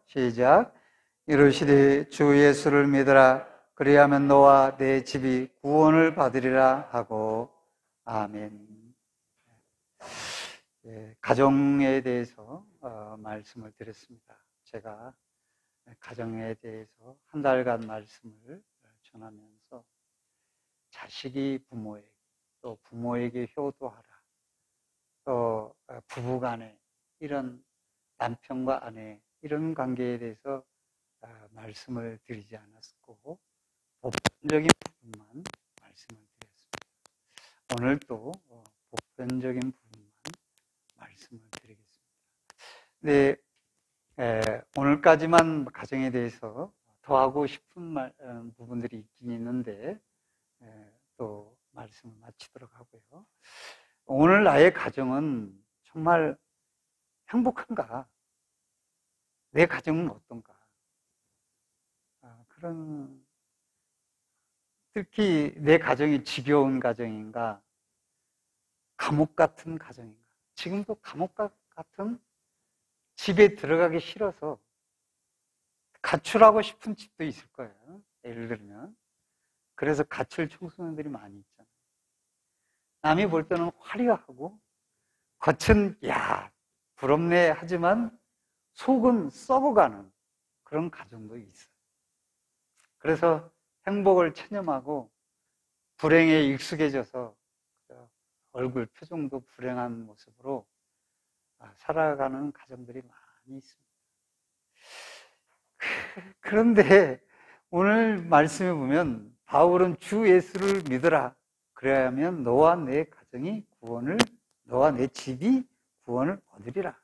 시작. 이르시되 주 예수를 믿으라. 그리하면 너와 내 집이 구원을 받으리라 하고. 아멘. 가정에 대해서 말씀을 드렸습니다. 제가 가정에 대해서 한 달간 말씀을 전하면서 자식이 부모에게, 또 부모에게 효도하라, 또 부부간에 이런 남편과 아내 이런 관계에 대해서 말씀을 드리지 않았고 보편적인 부분만 말씀을 드렸습니다. 오늘도 보편적인 부분만 말씀을 드리겠습니다. 네, 오늘까지만 가정에 대해서 더 하고 싶은 부분들이 있긴 있는데 또 말씀을 마치도록 하고요. 오늘 나의 가정은 정말 행복한가? 내 가정은 어떤가? 그런, 특히 내 가정이 지겨운 가정인가? 감옥 같은 가정인가? 지금도 감옥 같은 집에 들어가기 싫어서 가출하고 싶은 집도 있을 거예요. 예를 들면. 그래서 가출 청소년들이 많이 있잖아요. 남이 볼 때는 화려하고 겉은 야 부럽네 하지만 속은 썩어가는 그런 가정도 있어요. 그래서 행복을 체념하고 불행에 익숙해져서 얼굴 표정도 불행한 모습으로 살아가는 가정들이 많이 있습니다. 그런데 오늘 말씀에 보면 바울은 주 예수를 믿으라. 그래야면 너와 내 가정이 구원을, 너와 내 집이 구원을 얻으리라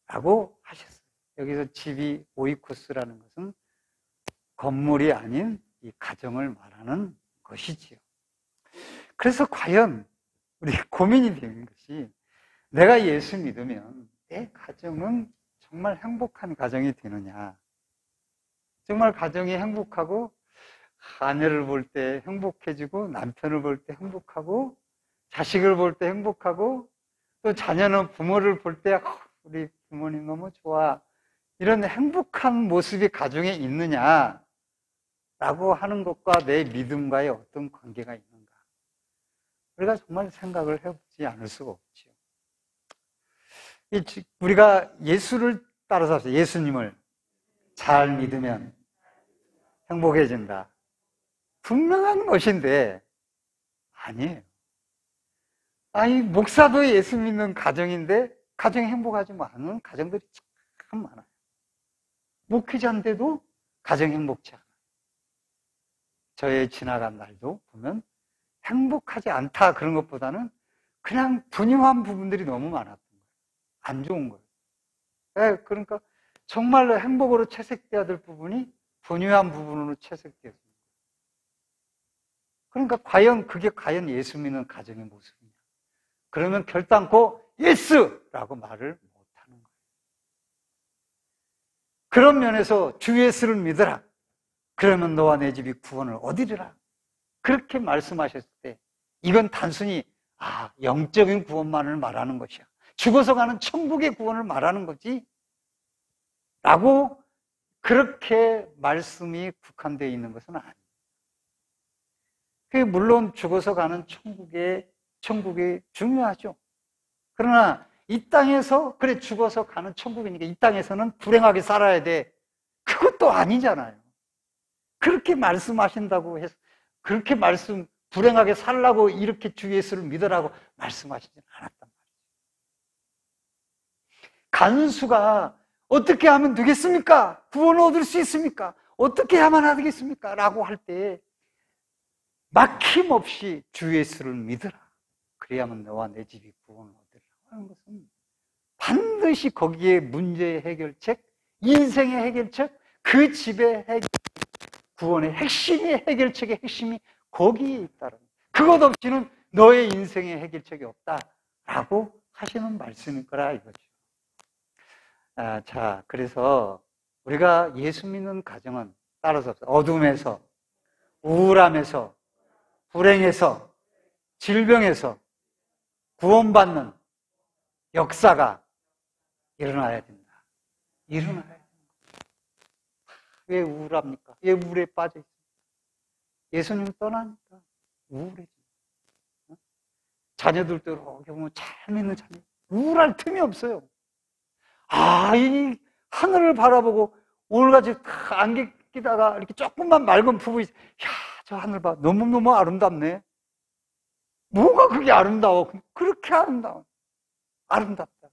라고 하셨어요. 여기서 집이 오이코스라는 것은 건물이 아닌 이 가정을 말하는 것이지요. 그래서 과연 우리 고민이 되는 것이 내가 예수 믿으면 내 가정은 정말 행복한 가정이 되느냐? 정말 가정이 행복하고 아내를 볼 때 행복해지고 남편을 볼 때 행복하고 자식을 볼 때 행복하고 또 자녀는 부모를 볼 때 우리 부모님 너무 좋아 이런 행복한 모습이 가정에 있느냐라고 하는 것과 내 믿음과의 어떤 관계가 있는가 우리가 정말 생각을 해보지 않을 수가 없지요. 우리가 예수를 따라서 예수님을 잘 믿으면 행복해진다. 분명한 것인데 아니에요. 아니 목사도 예수 믿는 가정인데 가정이 행복하지 않은 가정들이 참 많아요. 목회자인데도 가정이 행복치 않아요. 저의 지나간 날도 보면 행복하지 않다 그런 것보다는 그냥 분유한 부분들이 너무 많았던 거예요. 안 좋은 거예요. 네, 그러니까 정말로 행복으로 채색돼야 될 부분이 분유한 부분으로 채색되었습니다. 그러니까 그게 과연 예수 믿는 가정의 모습이냐? 그러면 결단코 예스라고 말을 못하는 거예요. 그런 면에서 주 예수를 믿으라. 그러면 너와 내 집이 구원을 얻으리라. 그렇게 말씀하셨을 때 이건 단순히 영적인 구원만을 말하는 것이야. 죽어서 가는 천국의 구원을 말하는 거지. 라고 그렇게 말씀이 국한되어 있는 것은 아니에요. 물론 죽어서 가는 천국이 중요하죠. 그러나 이 땅에서 그래 죽어서 가는 천국이니까 이 땅에서는 불행하게 살아야 돼. 그것도 아니잖아요. 그렇게 말씀하신다고 해서 그렇게 불행하게 살라고 이렇게 주 예수를 믿으라고 말씀하시지는 않았단 말이에요. 간수가 어떻게 하면 되겠습니까? 구원을 얻을 수 있습니까? 어떻게 해야만 하겠습니까? 라고 할 때 막힘없이 주 예수를 믿으라. 그래야만 너와 내 집이 구원을 얻으리라 하는 것은 반드시 거기에 문제의 해결책, 인생의 해결책, 그 집의 구원의 핵심의 해결책의 핵심이 거기에 있다는 거예요. 그것 없이는 너의 인생의 해결책이 없다라고 하시는 말씀일 거라 이거죠. 자, 그래서 우리가 예수 믿는 가정은 따라서 어둠에서, 우울함에서, 불행에서, 질병에서 구원받는 역사가 일어나야 된다. 일어나야 된다. 왜 우울합니까? 왜 우울에 빠져 있어요? 예수님 떠나니까 우울해져. 자녀들도 이렇게 보면 잘 믿는 자녀, 우울할 틈이 없어요. 이 하늘을 바라보고 오늘같이 안개 끼다가 이렇게 조금만 맑은 부분이, 저 하늘 봐. 너무너무 아름답네. 뭐가 그게 아름다워? 그렇게 아름다워. 아름답다.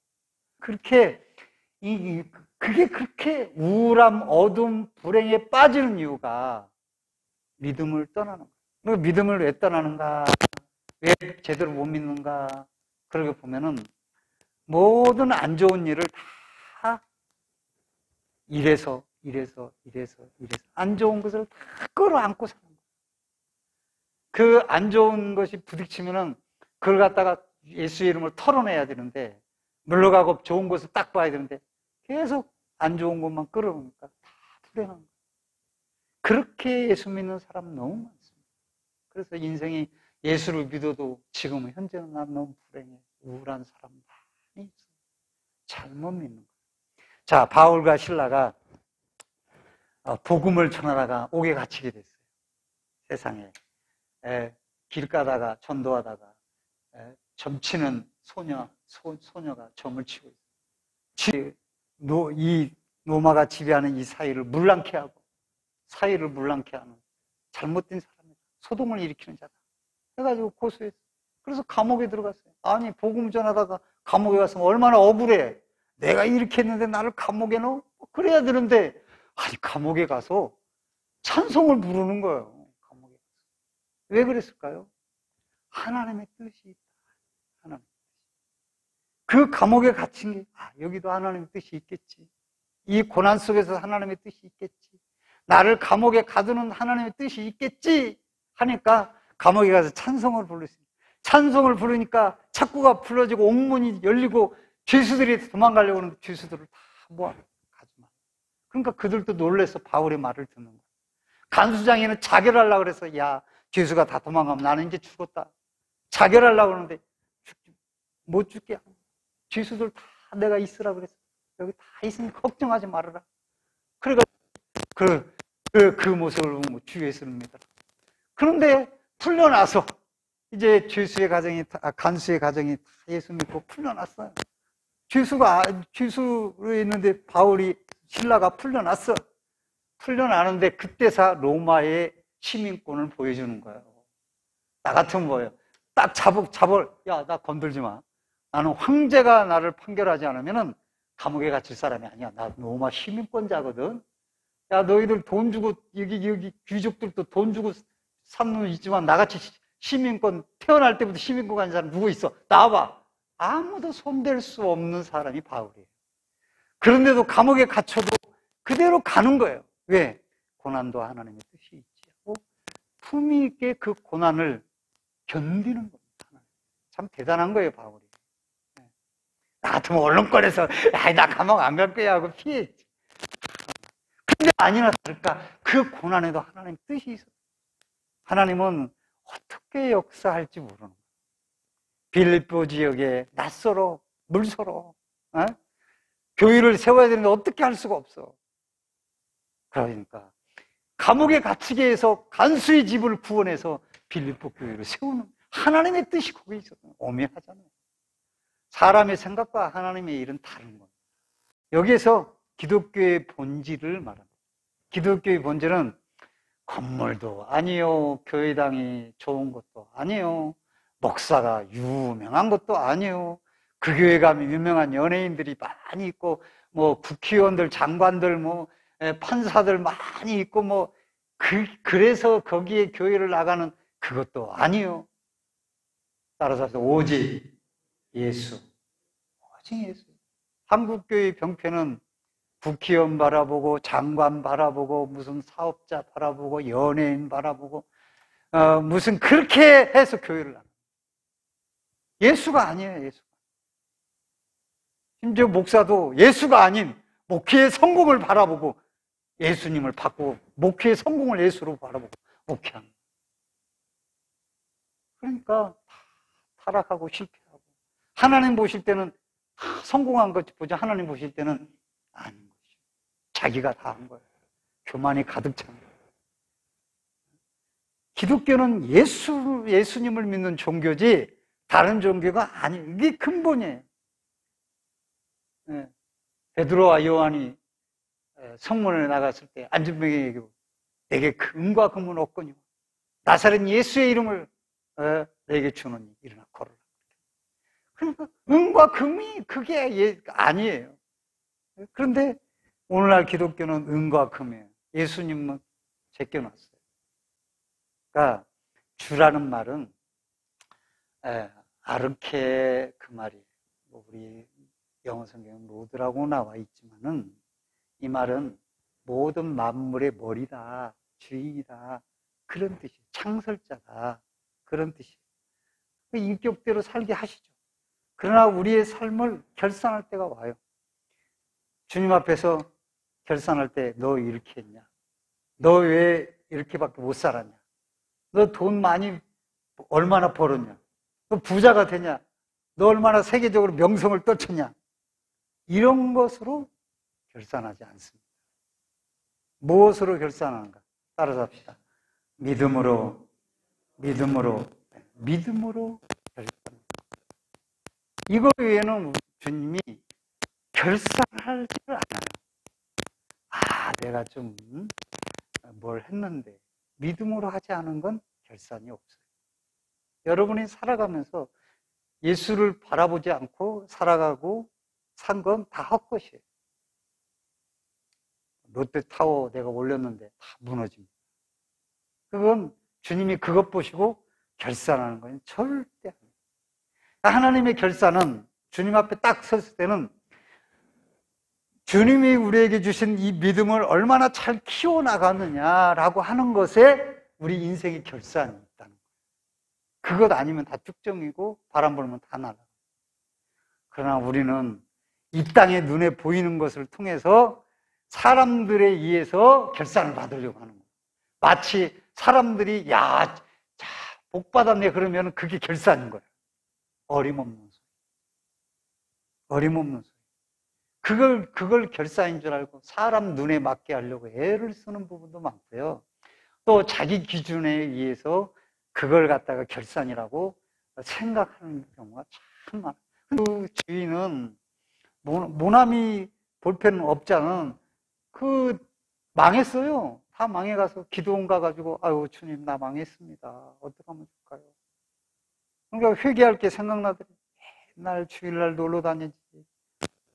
그렇게, 그게 그렇게 우울함, 어둠, 불행에 빠지는 이유가 믿음을 떠나는 거예요. 믿음을 왜 떠나는가? 왜 제대로 못 믿는가? 그러게 보면은 모든 안 좋은 일을 다 이래서 안 좋은 것을 다 끌어안고 사는 거예요. 그 안 좋은 것이 부딪히면은 그걸 갖다가 예수의 이름을 털어내야 되는데, 물러가고 좋은 것을 딱 봐야 되는데 계속 안 좋은 것만 끌어오니까 다 불행한 거예요. 그렇게 예수 믿는 사람 너무 많습니다. 그래서 인생이 예수를 믿어도 지금은 현재는 난 너무 불행해. 우울한 사람 많이 있어요. 잘못 믿는 거예요. 자, 바울과 실라가 복음을 전하다가 옥에 갇히게 됐어요. 세상에. 길 가다가 전도하다가 점치는 소녀가 점을 치고 있어요. 이 노마가 지배하는 이 사회를 물랑케 하고 사회를 물랑케 하는 잘못된 사람이다. 소동을 일으키는 자다. 해가지고 고소했어요. 그래서 감옥에 들어갔어요. 아니, 복음 전하다가 감옥에 갔으면 얼마나 억울해. 내가 이렇게 했는데 나를 감옥에 넣어? 그래야 되는데, 아니, 감옥에 가서 찬송을 부르는 거예요. 감옥에 가서. 왜 그랬을까요? 하나님의 뜻이 있다. 하나님의 뜻이. 그 감옥에 갇힌 게, 여기도 하나님의 뜻이 있겠지. 이 고난 속에서 하나님의 뜻이 있겠지. 나를 감옥에 가두는 하나님의 뜻이 있겠지 하니까 감옥에 가서 찬송을 부르시니, 찬송을 부르니까 착구가 풀어지고 옥문이 열리고 죄수들이 도망가려고 하는데 죄수들을 다 모아 가지마. 그러니까 그들도 놀래서 바울의 말을 듣는 거야. 간수장에는 자결하려고 그래서, 야, 죄수가 다 도망가면 나는 이제 죽었다. 자결하려고 하는데 못 죽게 하고, 죄수들 다 내가 있으라고 그랬어. 여기 다 있으니 걱정하지 말아라. 그래가지고 그 모습을 보고 주 예수를 믿어라. 그런데 풀려나서 이제 간수의 가정이 다 예수 믿고 풀려났어요. 죄수로 있는데 신라가 풀려났어. 풀려나는데 그때서 로마의 시민권을 보여주는 거예요. 나 같으면 뭐예요? 딱 야, 나 건들지 마. 나는 황제가 나를 판결하지 않으면은 감옥에 갇힐 사람이 아니야. 나 로마 시민권자거든. 야, 너희들 돈 주고, 여기 귀족들도 돈 주고 산 놈 있지만 나같이 시민권, 태어날 때부터 시민권 가진 사람 누구 있어? 나와봐. 아무도 손댈 수 없는 사람이 바울이에요. 그런데도 감옥에 갇혀도 그대로 가는 거예요. 왜? 고난도 하나님의 뜻이 있지 하고 품위 있게 그 고난을 견디는 겁니다. 참 대단한 거예요, 바울이. 나 같으면 언론권에서, 나 감옥 안 갈 거야 하고 피했지. 근데 아니나 다를까, 그 고난에도 하나님 뜻이 있어요. 하나님은 어떻게 역사할지 모르는 거예요. 빌립보 지역에 낯설어, 물설어, 교회를 세워야 되는데 어떻게 할 수가 없어. 그러니까 감옥에 갇히게 해서 간수의 집을 구원해서 빌립보 교회를 세우는 하나님의 뜻이 거기에 있어요. 오묘하잖아요. 사람의 생각과 하나님의 일은 다른 거예요. 여기에서 기독교의 본질을 말합니다. 기독교의 본질은 건물도 아니요, 교회당이 좋은 것도 아니요, 목사가 유명한 것도 아니요, 그 교회 가면 유명한 연예인들이 많이 있고, 뭐 국회의원들, 장관들, 뭐 판사들 많이 있고, 그래서 거기에 교회를 나가는 그것도 아니요. 따라서 오직 예수. 오직 예수. 한국교회 병폐는 국회의원 바라보고, 장관 바라보고, 무슨 사업자 바라보고, 연예인 바라보고, 무슨 그렇게 해서 교회를 나가요. 예수가 아니에요, 예수가. 심지어 목사도 예수가 아닌 목회의 성공을 바라보고 예수님을 받고, 목회의 성공을 예수로 바라보고 목회합니다. 그러니까 타락하고 실패하고, 하나님 보실 때는 성공한 것 보자, 하나님 보실 때는 아닌 것이죠. 자기가 다 한 거예요. 교만이 가득 찹니다. 기독교는 예수님을 믿는 종교지 다른 종교가 아니에요. 이게 근본이에요. 베드로와 요한이 성문에 나갔을 때 안전병에게 내게 금과 금은 없거니와 나사렛 예수의 이름을 내게 주노니 일어나 걸어라. 그러니까 은과 금이 그게 아니에요. 그런데 오늘날 기독교는 은과 금이에요. 예수님은 제껴놨어요. 그러니까 주라는 말은 아르케 그 말이에요. 우리 영어 성경은 로드라고 나와 있지만은 이 말은 모든 만물의 머리다, 주인이다 그런 뜻이에요. 창설자다 그런 뜻이에요. 인격대로 살게 하시죠. 그러나 우리의 삶을 결산할 때가 와요. 주님 앞에서 결산할 때 너 이렇게 했냐? 너 왜 이렇게밖에 못 살았냐? 너 돈 많이 얼마나 벌었냐? 너 부자가 되냐? 너 얼마나 세계적으로 명성을 떨쳤냐? 이런 것으로 결산하지 않습니다. 무엇으로 결산하는가? 따라서 합시다. 믿음으로 결산합니다. 이거 외에는 주님이 결산하지를 않아요. 내가 좀 뭘 했는데 믿음으로 하지 않은 건 결산이 없어요. 여러분이 살아가면서 예수를 바라보지 않고 살아가고 산 건 다 헛것이에요. 롯데타워 내가 올렸는데 다 무너집니다. 그건 주님이 그것 보시고 결산하는 건 절대 아니에요. 하나님의 결산은 주님 앞에 딱 섰을 때는 주님이 우리에게 주신 이 믿음을 얼마나 잘 키워나가느냐라고 하는 것에 우리 인생의 결산이 있다는 거예요. 그것 아니면 다 쭉정이고 바람 불면 다 날아가요. 그러나 우리는 이 땅에 눈에 보이는 것을 통해서 사람들에 의해서 결산을 받으려고 하는 거예요. 마치 사람들이 복 받았네 그러면 그게 결산인 거예요. 어림없는 소리. 그걸 결산인 줄 알고 사람 눈에 맞게 하려고 애를 쓰는 부분도 많고요. 또 자기 기준에 의해서 그걸 갖다가 결산이라고 생각하는 경우가 참 많아요. 그 주인은 모나미 볼펜 업자는 망했어요. 다 망해가서 기도원 가가지고 아유 주님 나 망했습니다. 어떻게 하면 좋을까요? 그러니까 회개할 게 생각나더니 맨날 주일날 놀러 다니지.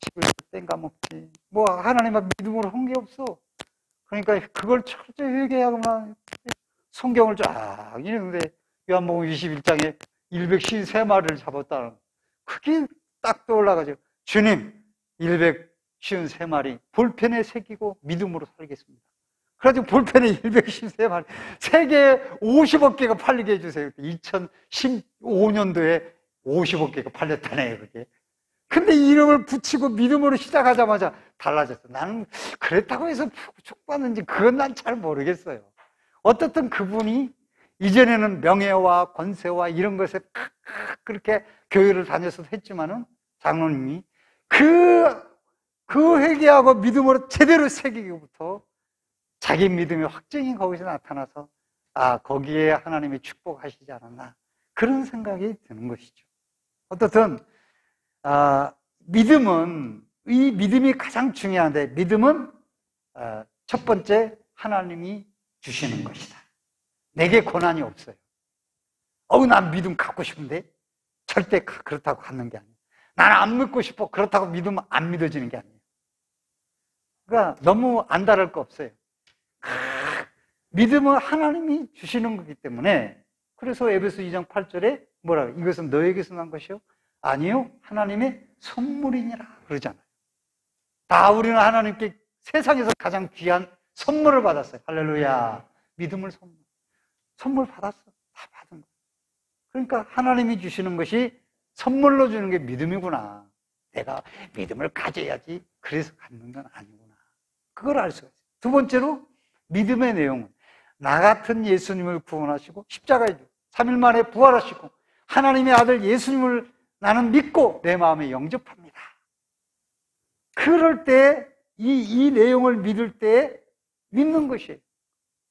집을 땡가 먹지. 하나님만 믿음으로 한 게 없어. 그러니까 그걸 철저히 회개하고만 성경을 쫙 읽는데 요한복음 21장에 153마리를 잡았다는 그게 딱 떠올라가지고 주님 153마리 볼펜에 새기고 믿음으로 살겠습니다. 그래가지고 볼펜에 153마리 세계에 50억 개가 팔리게 해주세요. 2015년도에 50억 개가 팔렸다네요. 그게. 근데 이름을 붙이고 믿음으로 시작하자마자 달라졌어. 나는 그랬다고 해서 축복받는지 그건 난 잘 모르겠어요. 어떻든 그분이 이전에는 명예와 권세와 이런 것에 그렇게 교회를 다녀서 했지만은 장로님이 그 회개하고 믿음으로 제대로 새기기부터 자기 믿음의 확증이 거기서 나타나서 거기에 하나님이 축복하시지 않았나 그런 생각이 드는 것이죠. 어떻든 이 믿음이 가장 중요한데 믿음은 첫 번째 하나님이 주시는 것이다. 내게 권한이 없어요. 난 믿음 갖고 싶은데 절대 그렇다고 갖는 게 아니에요. 나는 안 믿고 싶어. 그렇다고 믿으면 안 믿어지는 게 아니에요. 그러니까 너무 안달할 거 없어요. 믿음은 하나님이 주시는 거기 때문에 그래서 에베소 2장 8절에 뭐라고 이것은 너에게서 난 것이요? 아니요. 하나님의 선물이니라 그러잖아요. 다 우리는 하나님께 세상에서 가장 귀한 선물을 받았어요. 할렐루야. 믿음을 선물 받았어. 다 받은 거예요. 그러니까 하나님이 주시는 것이 선물로 주는 게 믿음이구나. 내가 믿음을 가져야지 그래서 갖는 건 아니구나. 그걸 알 수가 있어요. 두 번째로 믿음의 내용은 나 같은 예수님을 구원하시고 십자가에 죽고 3일 만에 부활하시고 하나님의 아들 예수님을 나는 믿고 내 마음에 영접합니다. 그럴 때 이 내용을 믿을 때 믿는 것이에요.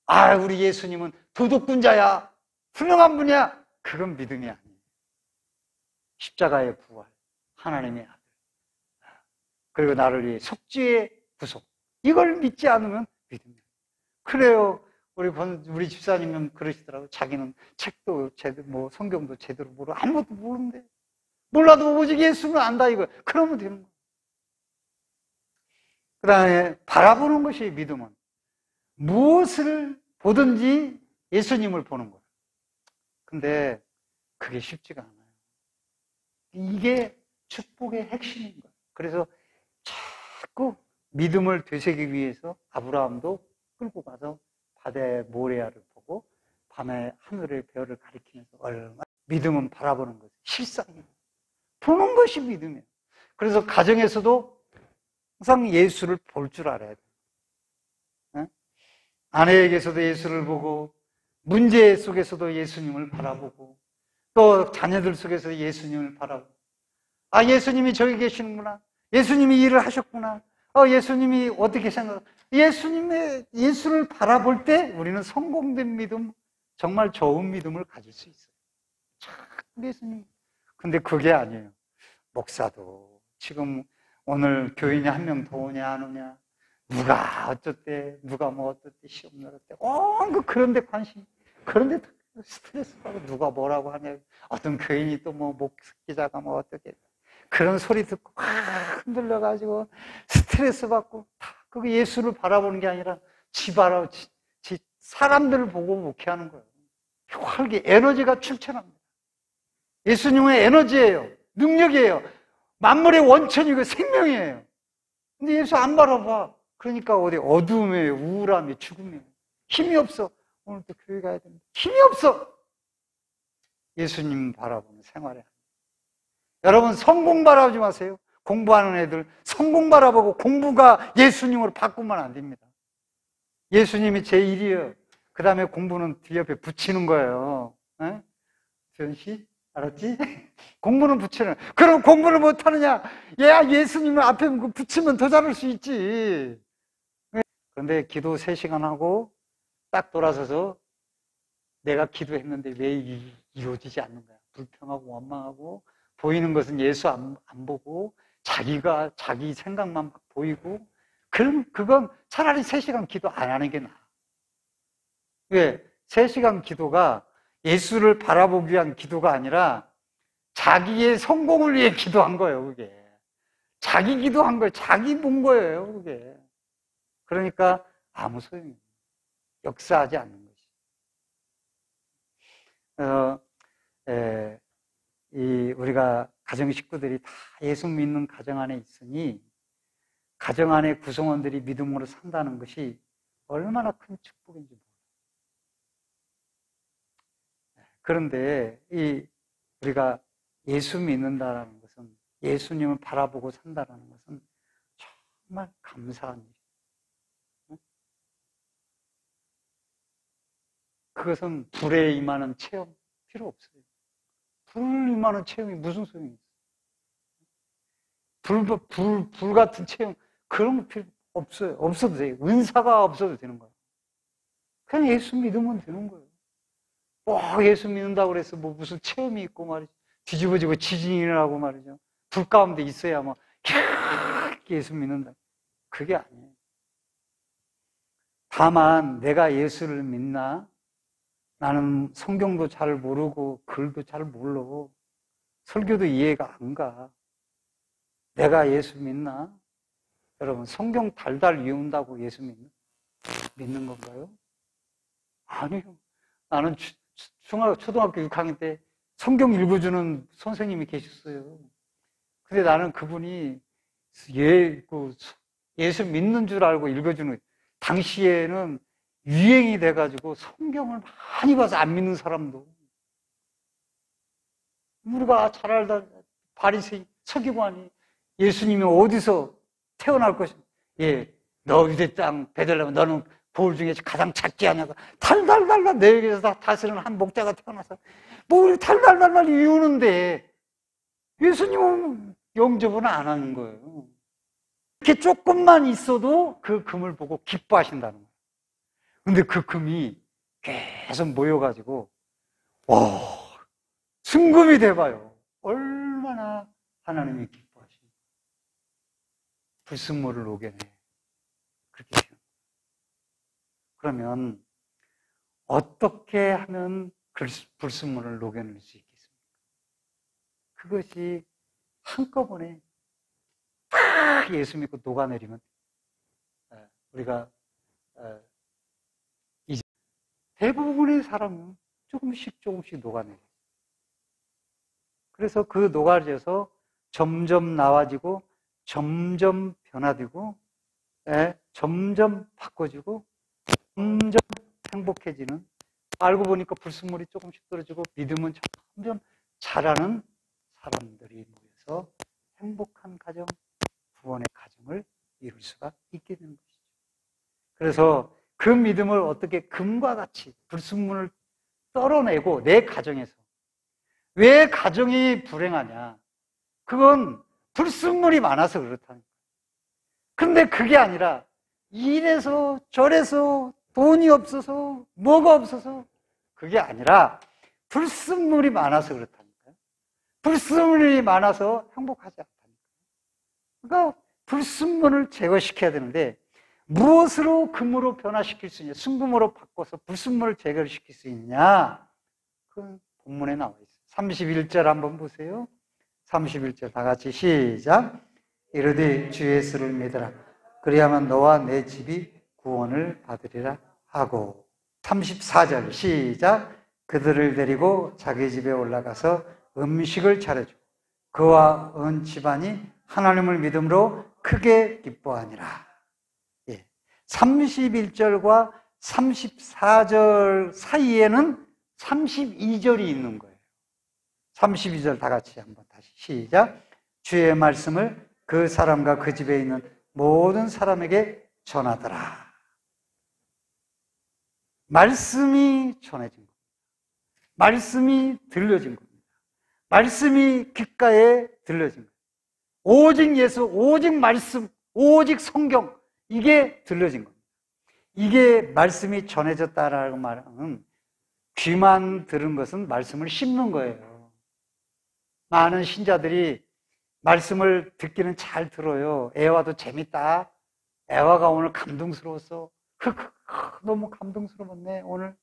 아, 우리 예수님은 도덕군자야, 훌륭한 분이야. 그건 믿음이 아니에요. 십자가의 부활, 하나님의 아들, 그리고 나를 위해 속죄의 구속, 이걸 믿지 않으면 믿음이에요. 그래요. 우리 집사님은 그러시더라고요. 자기는 책도 제대로, 성경도 제대로 모르고 아무것도 모르는데, 몰라도 오직 예수는 안다, 이거. 그러면 되는 거예요. 그 다음에 바라보는 것이 믿음은 무엇을 보든지 예수님을 보는 거예요. 근데 그게 쉽지가 않아요. 이게 축복의 핵심인 거예요. 그래서 자꾸 믿음을 되새기기 위해서 아브라함도 끌고 가서 바다의 모레아를 보고 밤에 하늘의 별을 가리키면서 얼마나 믿음은 바라보는 거죠. 실상이에요. 보는 것이 믿음이에요. 그래서 가정에서도 항상 예수를 볼 줄 알아야 돼요. 아내에게서도 예수를 보고, 문제 속에서도 예수님을 바라보고, 또 자녀들 속에서 예수님을 바라보고, 아, 예수님이 저기 계시는구나. 예수님이 일을 하셨구나. 예수님이 어떻게 생각하세요? 예수를 바라볼 때 우리는 성공된 믿음, 정말 좋은 믿음을 가질 수 있어요. 참, 예수님. 근데 그게 아니에요. 목사도 지금 오늘 교인이 한 명 더 오냐 안 오냐, 누가 어쩌대, 누가 뭐 어쩌대, 시험 나갔대, 그런데 관심, 그런데 스트레스 받고 누가 뭐라고 하냐, 어떤 교인이 또 뭐 목기자가 뭐 어떻게, 그런 소리 듣고 막 흔들려가지고 스트레스 받고, 그게 예수를 바라보는 게 아니라 사람들을 보고 목회하는 거예요. 활기, 에너지가 출천합니다. 예수님은 에너지예요. 능력이에요. 만물의 원천이고 생명이에요. 근데 예수 안 바라봐. 그러니까 어두움이에요. 우울함이, 죽음이에요. 힘이 없어. 오늘 또 교회 가야 됩니다. 힘이 없어. 예수님 바라보는 생활에. 여러분, 성공 바라보지 마세요. 공부하는 애들 성공 바라보고 공부가 예수님으로 바꾸면 안 됩니다. 예수님이 제1이에요. 그 다음에 공부는 뒤 옆에 붙이는 거예요. 지현 씨? 알았지? 공부는 붙이는. 그럼 공부를 못하느냐? 예수님을 앞에 붙이면 더 잘할 수 있지. 그런데 기도 3시간 하고 딱 돌아서서 내가 기도했는데 왜 이루어지지 않는 거야? 불평하고 원망하고, 보이는 것은 예수 안 보고 자기 생각만 막 보이고, 그건 차라리 3시간 기도 안 하는 게 나아. 왜? 3시간 기도가 예수를 바라보기 위한 기도가 아니라 자기의 성공을 위해 기도한 거예요, 그게. 자기 기도한 거예요. 자기 본 거예요, 그게. 그러니까 아무 소용이 없어요. 역사하지 않는 것이. 우리가 가정 식구들이 다 예수 믿는 가정 안에 있으니, 가정 안에 구성원들이 믿음으로 산다는 것이 얼마나 큰 축복인지 몰라요. 그런데 우리가 예수 믿는다는 것은, 예수님을 바라보고 산다는 것은 정말 감사한 일이에요. 그것은 불에 임하는 체험 필요 없어요. 불 임하는 체험이 무슨 소용이 있어요? 불 같은 체험, 그런 거 필요 없어요. 없어도 돼요. 은사가 없어도 되는 거예요. 그냥 예수 믿으면 되는 거예요. 예수 믿는다고 그래서 무슨 체험이 있고 말이죠. 뒤집어지고 지진이 일어나고 말이죠. 불 가운데 있어야 예수 믿는다. 그게 아니에요. 다만 내가 예수를 믿나? 나는 성경도 잘 모르고 글도 잘 몰라. 설교도 이해가 안 가. 내가 예수 믿나? 여러분, 성경 달달 외운다고 예수 믿는 건가요? 아니요. 나는 초등학교 6학년 때 성경 읽어주는 선생님이 계셨어요. 근데 나는 그분이 예수 믿는 줄 알고 읽어주는, 당시에는 유행이 돼가지고 성경을 많이 봐서 안 믿는 사람도, 우리가 잘 알다 바리새인 서기관이 예수님이 어디서 태어날 것인가, 너 유대 땅 베들레헴 너는 보울 중에 가장 작지 않냐고 달달달달 내게서 다 다스리는 한 목자가 태어나서 뭘 달달달달 이유는데 예수님은 영접은 안 하는 거예요. 이렇게 조금만 있어도 그 금을 보고 기뻐하신다는 거예요. 근데 그 금이 계속 모여가지고 와, 순금이 돼봐요. 얼마나 하나님이 기뻐하십니까? 불순물을 녹여내. 그렇게 되는. 그러면 어떻게 하면 불순물을 녹여낼 수 있겠습니까? 그것이 한꺼번에 딱 예수 믿고 녹아내리면 우리가 이제 대부분의 사람은 조금씩 녹아내려요. 그래서 그 녹아져서 점점 나아지고 점점 변화되고 점점 바꿔지고 점점 행복해지는, 알고 보니까 불순물이 조금씩 떨어지고 믿음은 점점 자라는 사람들이 모여서 행복한 가정, 구원의 가정을 이룰 수가 있게 되는 것이죠. 그래서 그 믿음을 어떻게 금과 같이 불순물을 떨어내고 내 가정에서, 왜 가정이 불행하냐? 그건 불순물이 많아서 그렇다는 거예요. 그런데 그게 아니라 이래서 저래서 돈이 없어서 뭐가 없어서 그게 아니라 불순물이 많아서 그렇다니까요. 불순물이 많아서 행복하지 않다니까요. 그러니까 불순물을 제거시켜야 되는데 무엇으로 금으로 변화시킬 수 있냐? 순금으로 바꿔서 불순물을 제거시킬 수 있냐? 그건 본문에 나와 있어요. 31절 한번 보세요. 31절 다 같이 시작. 이르되 주 예수를 믿으라. 그리하면 너와 내 집이 구원을 받으리라 하고. 34절 시작. 그들을 데리고 자기 집에 올라가서 음식을 차려주고 그와 온 집안이 하나님을 믿음으로 크게 기뻐하니라. 31절과 34절 사이에는 32절이 있는 거예요. 32절 다 같이 한번 다시 시작. 주의 말씀을 그 사람과 그 집에 있는 모든 사람에게 전하더라. 말씀이 전해진 겁니다. 말씀이 들려진 겁니다. 말씀이 귓가에 들려진 거예요. 오직 예수, 오직 말씀, 오직 성경, 이게 들려진 겁니다. 이게 말씀이 전해졌다라고 말하는, 귀만 들은 것은 말씀을 씹는 거예요. 많은 신자들이 말씀을 듣기는 잘 들어요. 애화도 재밌다. 애화가 오늘 감동스러웠어. 너무 감동스러웠네 오늘.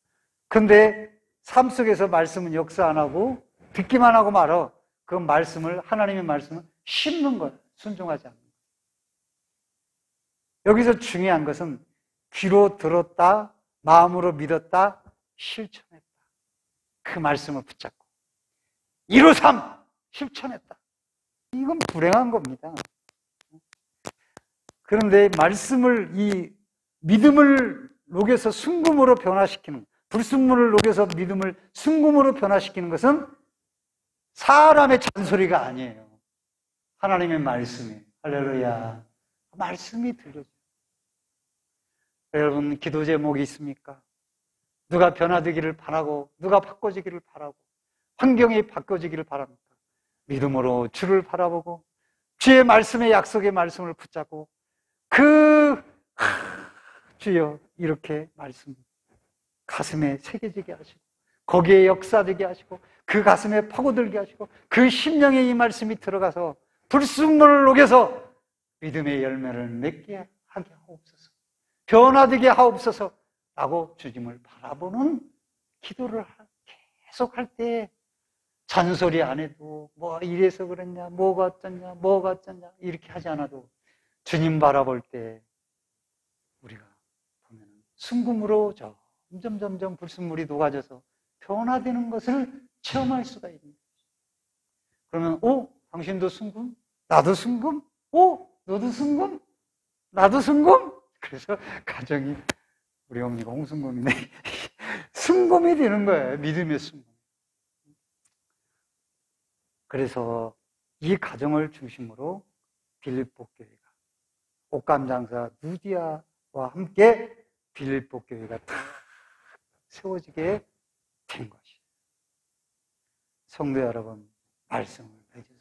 근데 삶 속에서 말씀은 역사 안 하고 듣기만 하고 말어. 그 말씀을, 하나님의 말씀을 씹는 거예요. 순종하지 않는 거예요. 여기서 중요한 것은 귀로 들었다, 마음으로 믿었다, 실천했다. 그 말씀을 붙잡고 153 실천했다. 이건 불행한 겁니다. 그런데 말씀을, 이 믿음을 녹여서 순금으로 변화시키는, 불순물을 녹여서 믿음을 순금으로 변화시키는 것은 사람의 잔소리가 아니에요. 하나님의 말씀이에요. 할렐루야. 말씀이 들려줘요. 여러분, 기도 제목이 있습니까? 누가 변화되기를 바라고, 누가 바꿔지기를 바라고, 환경이 바꿔지기를 바랍니다. 믿음으로 주를 바라보고 주의 말씀의 약속의 말씀을 붙잡고 주여, 이렇게 말씀 가슴에 새겨지게 하시고 거기에 역사되게 하시고 그 가슴에 파고들게 하시고 그 심령에 이 말씀이 들어가서 불순물을 녹여서 믿음의 열매를 맺게 하게 하옵소서, 변화되게 하옵소서 라고 주님을 바라보는 기도를 계속 할 때 잔소리 안 해도 뭐 이래서 그랬냐, 뭐가 어쩌냐 이렇게 하지 않아도 주님 바라볼 때 우리가 보면 순금으로 점점 불순물이 녹아져서 변화되는 것을 체험할 수가 있는 거죠. 그러면 당신도 순금? 나도 순금? 너도 순금? 나도 순금? 그래서 가정이, 우리 어머니가 홍순금이네. 순금이 되는 거예요. 믿음의 순금. 그래서 이 가정을 중심으로 빌립보 교회가, 옷감 장사 누디아와 함께 빌립보 교회가 다 세워지게 된 것이에요. 성도 여러분, 말씀을 맺으세요.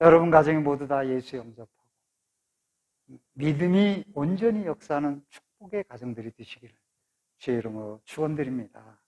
여러분 가정이 모두 다 예수 영접하고 믿음이 온전히 역사하는 축복의 가정들이 되시기를 주의 이름으로 축원드립니다.